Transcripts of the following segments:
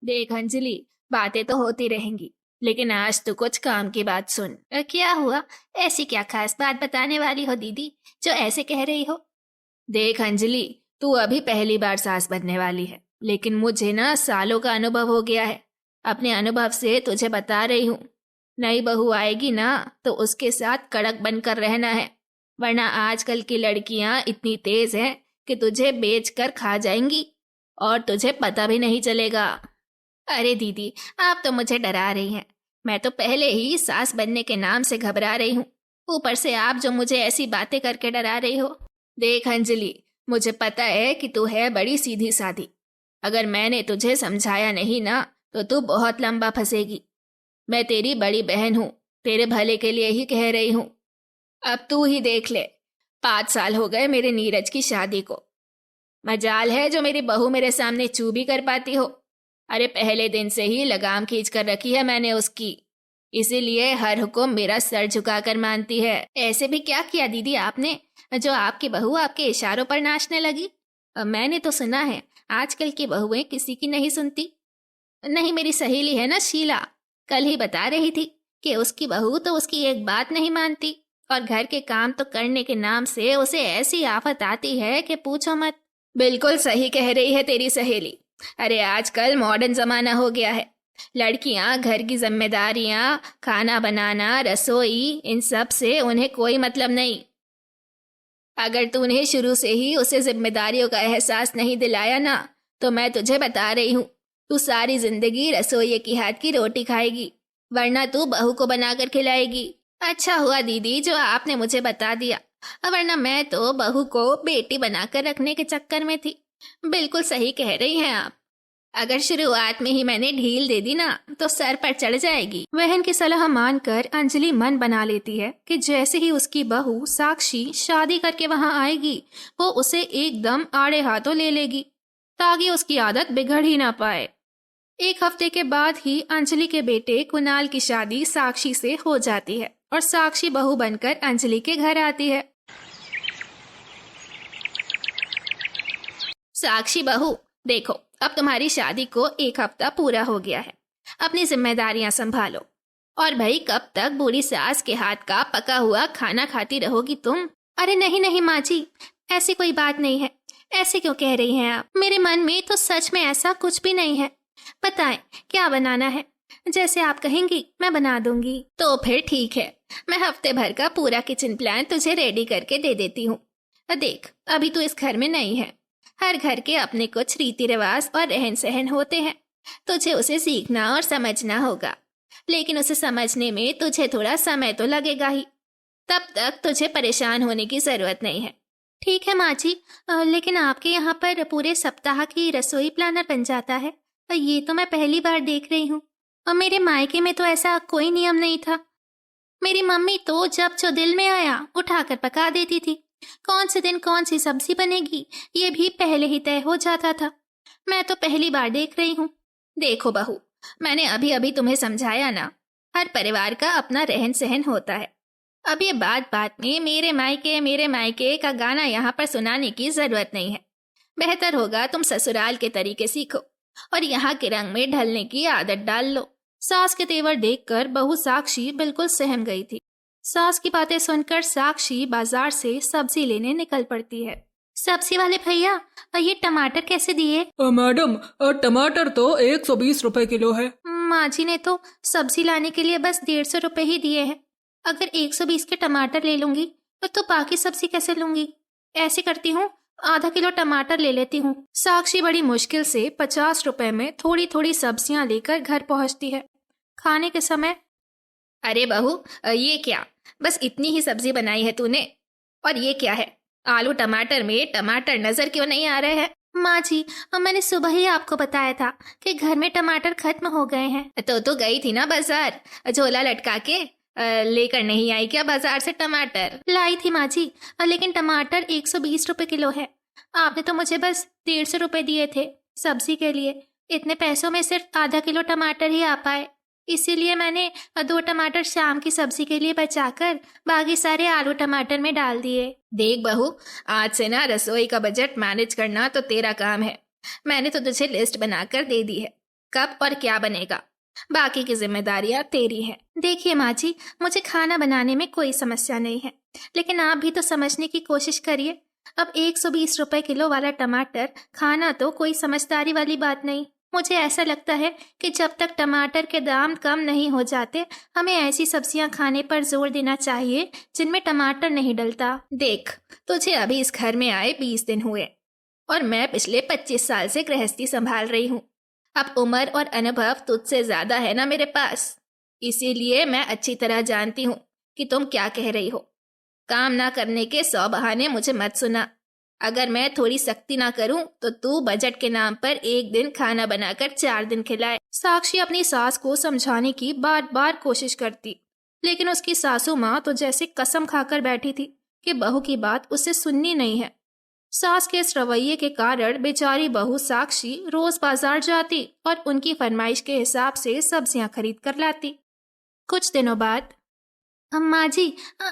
देख अंजलि, बातें तो होती रहेंगी, लेकिन आज तो कुछ काम की बात सुन। क्या हुआ? ऐसी क्या खास बात बताने वाली हो दीदी, जो ऐसे कह रही हो? देख अंजलि, तू अभी पहली बार सास बनने वाली है, लेकिन मुझे ना सालों का अनुभव हो गया है। अपने अनुभव से तुझे बता रही हूँ, नई बहू आएगी ना तो उसके साथ कड़क बनकर रहना है, वरना आजकल की लड़कियां इतनी तेज हैं कि तुझे बेच कर खा जाएंगी और तुझे पता भी नहीं चलेगा। अरे दीदी, आप तो मुझे डरा रही हैं। मैं तो पहले ही सास बनने के नाम से घबरा रही हूँ, ऊपर से आप जो मुझे ऐसी बातें करके डरा रही हो। देख अंजलि, मुझे पता है कि तू है बड़ी सीधी सादी। अगर मैंने तुझे समझाया नहीं ना तो तू बहुत लंबा फंसेगी। मैं तेरी बड़ी बहन हूँ, तेरे भले के लिए ही कह रही हूँ। अब तू ही देख ले, 5 साल हो गए मेरे नीरज की शादी को। मजाल है जो मेरी बहू मेरे सामने चू भी कर पाती हो। अरे पहले दिन से ही लगाम खींच कर रखी है मैंने उसकी, इसीलिए हर हुक्म मेरा सर झुकाकर मानती है। ऐसे भी क्या किया दीदी आपने जो आपकी बहू आपके इशारों पर नाचने लगी? मैंने तो सुना है आजकल की बहुएं किसी की नहीं सुनती। नहीं, मेरी सहेली है ना शीला, कल ही बता रही थी कि उसकी बहू तो उसकी एक बात नहीं मानती और घर के काम तो करने के नाम से उसे ऐसी आफत आती है कि पूछो मत। बिल्कुल सही कह रही है तेरी सहेली। अरे आजकल मॉडर्न जमाना हो गया है, लड़कियां घर की जिम्मेदारियां, खाना बनाना, रसोई, इन सब से उन्हें कोई मतलब नहीं। अगर तूने शुरू से ही उसे जिम्मेदारियों का एहसास नहीं दिलाया ना तो मैं तुझे बता रही हूँ, तू सारी जिंदगी रसोई की हाथ की रोटी खाएगी, वरना तू बहू को बनाकर खिलाएगी। अच्छा हुआ दीदी जो आपने मुझे बता दिया, वरना मैं तो बहू को बेटी बनाकर रखने के चक्कर में थी। बिल्कुल सही कह रही हैं आप। अगर शुरुआत में ही मैंने ढील दे दी ना तो सर पर चढ़ जाएगी। बहन की सलाह मानकर अंजलि मन बना लेती है कि जैसे ही उसकी बहू साक्षी शादी करके वहां आएगी वो उसे एकदम आड़े हाथों ले लेगी, ताकि उसकी आदत बिगड़ ही ना पाए। एक हफ्ते के बाद ही अंजलि के बेटे कुणाल की शादी साक्षी से हो जाती है और साक्षी बहू बनकर अंजलि के घर आती है। साक्षी बहू, देखो अब तुम्हारी शादी को 1 हफ्ता पूरा हो गया है, अपनी जिम्मेदारियां संभालो। और भाई कब तक बूढ़ी सास के हाथ का पका हुआ खाना खाती रहोगी तुम? अरे नहीं नहीं माँ जी, ऐसी कोई बात नहीं है। ऐसे क्यों कह रही हैं आप? मेरे मन में तो सच में ऐसा कुछ भी नहीं है। बताएं क्या बनाना है? जैसे आप कहेंगी मैं बना दूंगी। तो फिर ठीक है, मैं हफ्ते भर का पूरा किचन प्लान तुझे रेडी करके दे देती हूँ। देख अभी तू इस घर में नहीं है, हर घर के अपने कुछ रीति रिवाज और रहन सहन होते हैं, तुझे उसे सीखना और समझना होगा। लेकिन उसे समझने में तुझे थोड़ा समय तो लगेगा ही, तब तक तुझे परेशान होने की जरूरत नहीं है। ठीक है माँ जी, लेकिन आपके यहाँ पर पूरे सप्ताह की रसोई प्लानर बन जाता है? ये तो मैं पहली बार देख रही हूँ, और मेरे मायके में तो ऐसा कोई नियम नहीं था। मेरी मम्मी तो जब जो दिल में आया उठाकर पका देती थी, कौन से दिन कौन सी सब्जी बनेगी ये भी पहले ही तय हो जाता था। मैं तो पहली बार देख रही हूँ। देखो बहू, मैंने अभी अभी तुम्हें समझाया ना, हर परिवार का अपना रहन सहन होता है। अब ये बात बात में मेरे मायके का गाना यहाँ पर सुनाने की जरूरत नहीं है। बेहतर होगा तुम ससुराल के तरीके सीखो और यहाँ के रंग में ढलने की आदत डाल लो। सास के तेवर देखकर बहू साक्षी बिल्कुल सहम गई थी। सास की बातें सुनकर साक्षी बाजार से सब्जी लेने निकल पड़ती है। सब्जी वाले भैया, ये टमाटर कैसे दिए? मैडम, टमाटर तो 120 रुपए किलो है। माँ जी ने तो सब्जी लाने के लिए बस 150 रुपए ही दिए हैं। अगर 120 के टमाटर ले लूंगी तो बाकी सब्जी कैसे लूंगी? ऐसे करती हूँ, आधा किलो टमाटर ले लेती हूँ। साक्षी बड़ी मुश्किल से 50 रुपए में थोड़ी थोड़ी सब्जियां लेकर घर पहुँचती है। खाने के समय, अरे बहू ये क्या, बस इतनी ही सब्जी बनाई है तूने? और ये क्या है, आलू टमाटर में टमाटर नजर क्यों नहीं आ रहे हैं? माँ जी, मैंने सुबह ही आपको बताया था कि घर में टमाटर खत्म हो गए हैं। तो गई थी ना बाजार, झोला लटका के लेकर नहीं आई क्या बाजार से टमाटर? लाई थी माँ जी, लेकिन टमाटर 120 रुपए किलो है। आपने तो मुझे बस 150 रुपए दिए थे सब्जी के लिए। इतने पैसों में सिर्फ आधा किलो टमाटर ही आ पाए, इसीलिए मैंने 2 टमाटर शाम की सब्जी के लिए बचाकर बाकी सारे आलू टमाटर में डाल दिए। देख बहू, आज से ना रसोई का बजट मैनेज करना तो तेरा काम है। मैंने तो तुझे लिस्ट बनाकर दे दी है, कब और क्या बनेगा, बाकी की जिम्मेदारियां तेरी है। देखिए माँ जी, मुझे खाना बनाने में कोई समस्या नहीं है, लेकिन आप भी तो समझने की कोशिश करिए। अब 120 रुपए किलो वाला टमाटर खाना तो कोई समझदारी वाली बात नहीं। मुझे ऐसा लगता है कि जब तक टमाटर के दाम कम नहीं हो जाते, हमें ऐसी सब्जियां खाने पर जोर देना चाहिए जिनमें टमाटर नहीं डलता। देख, तुझे अभी इस घर में आए 20 दिन हुए और मैं पिछले 25 साल से गृहस्थी संभाल रही हूँ। अब उम्र और अनुभव तुझसे ज्यादा है ना मेरे पास, इसीलिए मैं अच्छी तरह जानती हूँ कि तुम क्या कह रही हो। काम ना करने के 100 बहाने मुझे मत सुना। अगर मैं थोड़ी सख्ती ना करूं तो तू बजट के नाम पर एक दिन खाना बनाकर 4 दिन खिलाए। साक्षी अपनी सास को समझाने की बार बार कोशिश करती, लेकिन उसकी सासू माँ तो जैसे कसम खाकर बैठी थी कि बहू की बात उसे सुननी नहीं है। सास के इस रवैये के कारण बेचारी बहू साक्षी रोज बाजार जाती और उनकी फरमाइश के हिसाब से सब्जियां खरीद कर लाती। कुछ दिनों बाद, अम्मा जी,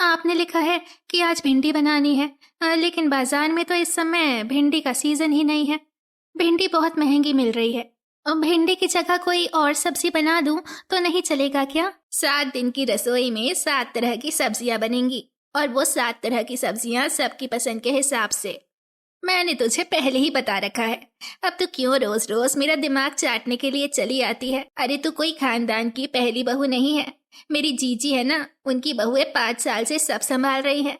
आपने लिखा है कि आज भिंडी बनानी है, लेकिन बाजार में तो इस समय भिंडी का सीजन ही नहीं है। भिंडी बहुत महंगी मिल रही है। भिंडी की जगह कोई और सब्जी बना दूं तो नहीं चलेगा क्या? 7 दिन की रसोई में 7 तरह की सब्जियां बनेंगी और वो 7 तरह की सब्जियां सबकी पसंद के हिसाब से। मैंने तुझे पहले ही बता रखा है। अब तू क्यों रोज रोज मेरा दिमाग चाटने के लिए चली आती है? अरे तू कोई खानदान की पहली बहू नहीं है। मेरी जीजी है ना, उनकी बहुएं 5 साल से सब संभाल रही हैं।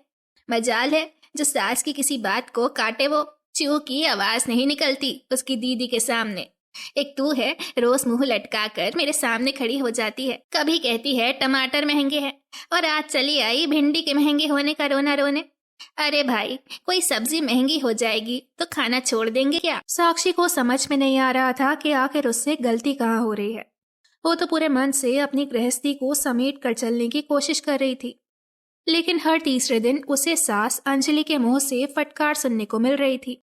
मजाल है जो सास की किसी बात को काटे, वो चू की आवाज नहीं निकलती उसकी दीदी के सामने। एक तू है, रोज मुंह लटका कर मेरे सामने खड़ी हो जाती है। कभी कहती है टमाटर महंगे हैं और आज चली आई भिंडी के महंगे होने का रोना रोने। अरे भाई, कोई सब्जी महंगी हो जाएगी तो खाना छोड़ देंगे क्या? साक्षी को समझ में नहीं आ रहा था कि आखिर उससे गलती कहाँ हो रही है। वो तो पूरे मन से अपनी गृहस्थी को समेट कर चलने की कोशिश कर रही थी, लेकिन हर तीसरे दिन उसे सास अंजलि के मुंह से फटकार सुनने को मिल रही थी।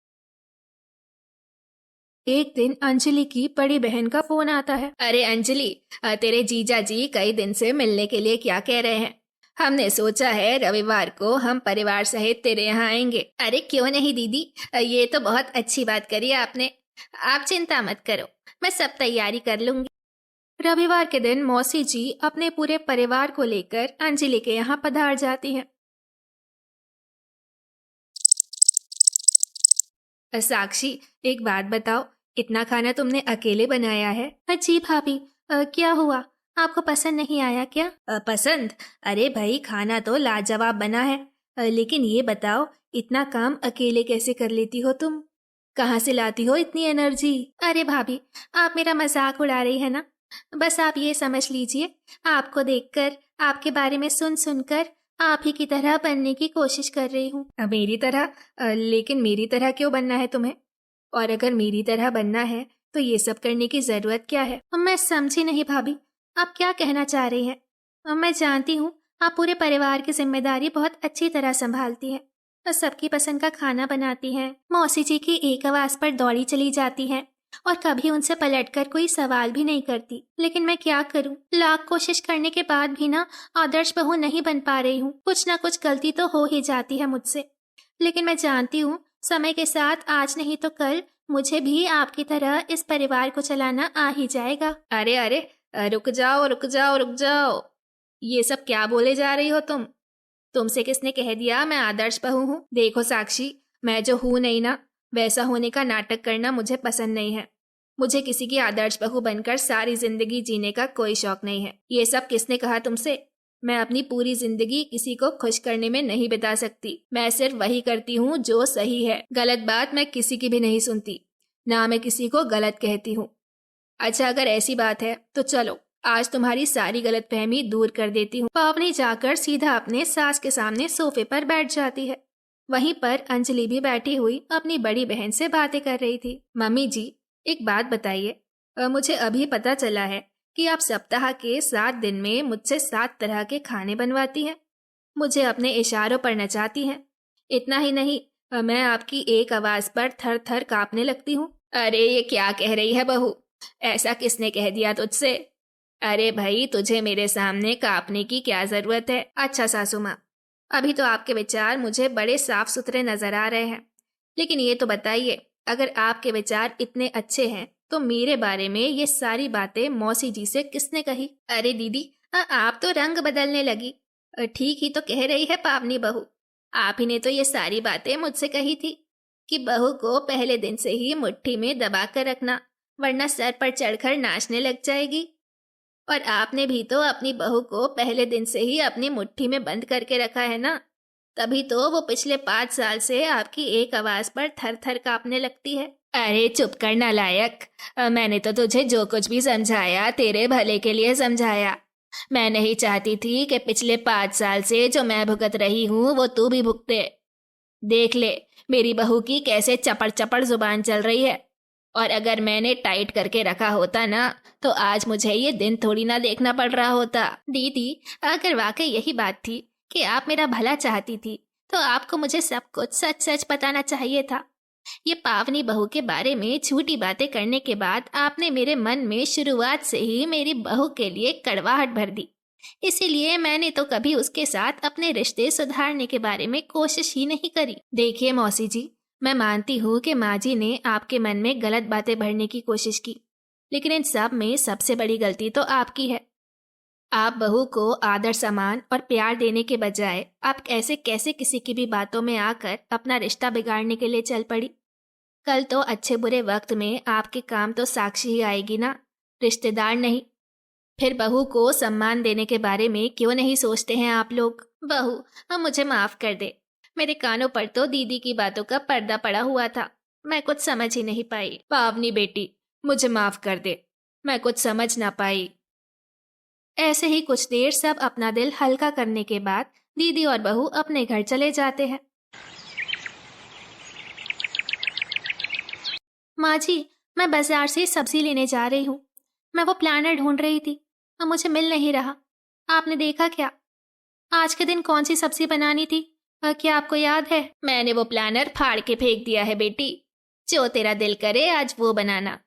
एक दिन अंजलि की बड़ी बहन का फोन आता है। अरे अंजलि, तेरे जीजा जी कई दिन से मिलने के लिए क्या कह रहे हैं? हमने सोचा है रविवार को हम परिवार सहित तेरे यहाँ आएंगे। अरे क्यों नहीं दीदी, ये तो बहुत अच्छी बात करी आपने। आप चिंता मत करो, मैं सब तैयारी कर लूंगी। रविवार के दिन मौसी जी अपने पूरे परिवार को लेकर अंजलि के यहाँ पधार जाती हैं। साक्षी, एक बात बताओ, इतना खाना तुमने अकेले बनाया है? जी भाभी, क्या हुआ? आपको पसंद नहीं आया क्या? पसंद? अरे भाई, खाना तो लाजवाब बना है, लेकिन ये बताओ इतना काम अकेले कैसे कर लेती हो तुम? कहाँ से लाती हो इतनी एनर्जी? अरे भाभी, आप मेरा मजाक उड़ा रही है ना? बस आप ये समझ लीजिए, आपको देखकर, आपके बारे में सुन सुनकर आप ही की तरह बनने की कोशिश कर रही हूँ। मेरी तरह? लेकिन मेरी तरह क्यों बनना है तुम्हें? और अगर मेरी तरह बनना है तो ये सब करने की जरूरत क्या है? मैं समझी नहीं भाभी, आप क्या कहना चाह रही हैं? मैं जानती हूँ आप पूरे परिवार की जिम्मेदारी बहुत अच्छी तरह संभालती हैं, सबकी पसंद का खाना बनाती हैं, मौसी जी की एक आवाज पर दौड़ी चली जाती हैं और कभी उनसे पलटकर कोई सवाल भी नहीं करती। लेकिन मैं क्या करूं, लाख कोशिश करने के बाद भी ना आदर्श बहू नहीं बन पा रही हूँ। कुछ ना कुछ गलती तो हो ही जाती है मुझसे, लेकिन मैं जानती हूँ समय के साथ आज नहीं तो कल मुझे भी आपकी तरह इस परिवार को चलाना आ ही जाएगा। अरे अरे, रुक जाओ रुक जाओ रुक जाओ, ये सब क्या बोले जा रही हो तुम? तुमसे किसने कह दिया मैं आदर्श बहू हूँ? देखो साक्षी, मैं जो हूँ नहीं ना, वैसा होने का नाटक करना मुझे पसंद नहीं है। मुझे किसी की आदर्श बहू बनकर सारी जिंदगी जीने का कोई शौक नहीं है। ये सब किसने कहा तुमसे? मैं अपनी पूरी जिंदगी किसी को खुश करने में नहीं बिता सकती। मैं सिर्फ वही करती हूँ जो सही है। गलत बात मैं किसी की भी नहीं सुनती, ना मैं किसी को गलत कहती हूँ। अच्छा, अगर ऐसी बात है तो चलो आज तुम्हारी सारी गलतफहमी दूर कर देती हूँ। पावनी जाकर सीधा अपने सास के सामने सोफे पर बैठ जाती है। वहीं पर अंजलि भी बैठी हुई अपनी बड़ी बहन से बातें कर रही थी। मम्मी जी, एक बात बताइए, मुझे अभी पता चला है कि आप सप्ताह के 7 दिन में मुझसे 7 तरह के खाने बनवाती हैं, मुझे अपने इशारों पर नचाती हैं। इतना ही नहीं, मैं आपकी एक आवाज पर थर थर कांपने लगती हूँ। अरे ये क्या कह रही है बहू? ऐसा किसने कह दिया तुझसे? अरे भाई, तुझे मेरे सामने कांपने की क्या जरूरत है? अच्छा सासू माँ, अभी तो आपके विचार मुझे बड़े साफ सुथरे नजर आ रहे हैं, लेकिन ये तो बताइए, अगर आपके विचार इतने अच्छे हैं तो मेरे बारे में ये सारी बातें मौसी जी से किसने कही? अरे दीदी, आप तो रंग बदलने लगी। ठीक ही तो कह रही है पावनी बहू। आप ही ने तो ये सारी बातें मुझसे कही थी कि बहू को पहले दिन से ही मुट्ठी में दबा कर रखना, वरना सर पर चढ़कर नाचने लग जाएगी। और आपने भी तो अपनी बहू को पहले दिन से ही अपनी मुट्ठी में बंद करके रखा है ना, तभी तो वो पिछले 5 साल से आपकी एक आवाज पर थर थर कांपने लगती है। अरे चुप कर नालायक, मैंने तो तुझे जो कुछ भी समझाया तेरे भले के लिए समझाया। मैं नहीं चाहती थी कि पिछले 5 साल से जो मैं भुगत रही हूँ वो तू भी भुगते। देख ले मेरी बहू की कैसे चपड़ चपड़ जुबान चल रही है, और अगर मैंने टाइट करके रखा होता ना तो आज मुझे ये दिन थोड़ी ना देखना पड़ रहा होता। दीदी, अगर वाकई यही बात थी कि आप मेरा भला चाहती थी तो आपको मुझे सब कुछ सच सच बताना चाहिए था। ये पावनी बहू के बारे में झूठी बातें करने के बाद आपने मेरे मन में शुरुआत से ही मेरी बहू के लिए कड़वाहट भर दी। इसीलिए मैंने तो कभी उसके साथ अपने रिश्ते सुधारने के बारे में कोशिश ही नहीं करी। देखिए मौसी जी, मैं मानती हूँ कि माँ जी ने आपके मन में गलत बातें भरने की कोशिश की, लेकिन इन सब में सबसे बड़ी गलती तो आपकी है। आप बहू को आदर सम्मान और प्यार देने के बजाय आप ऐसे कैसे किसी की भी बातों में आकर अपना रिश्ता बिगाड़ने के लिए चल पड़ी। कल तो अच्छे बुरे वक्त में आपके काम तो साक्षी ही आएगी ना, रिश्तेदार नहीं। फिर बहू को सम्मान देने के बारे में क्यों नहीं सोचते हैं आप लोग? बहू, अब मुझे माफ कर दे। मेरे कानों पर तो दीदी की बातों का पर्दा पड़ा हुआ था, मैं कुछ समझ ही नहीं पाई। पावनी बेटी, मुझे माफ कर दे, मैं कुछ समझ ना पाई। ऐसे ही कुछ देर सब अपना दिल हल्का करने के बाद दीदी और बहू अपने घर चले जाते हैं। माँ जी, मैं बाजार से सब्जी लेने जा रही हूँ। मैं वो प्लानर ढूंढ रही थी, अब मुझे मिल नहीं रहा। आपने देखा क्या? आज के दिन कौन सी सब्जी बनानी थी? क्या आपको याद है? मैंने वो प्लानर फाड़ के फेंक दिया है बेटी। जो तेरा दिल करे आज वो बनाना।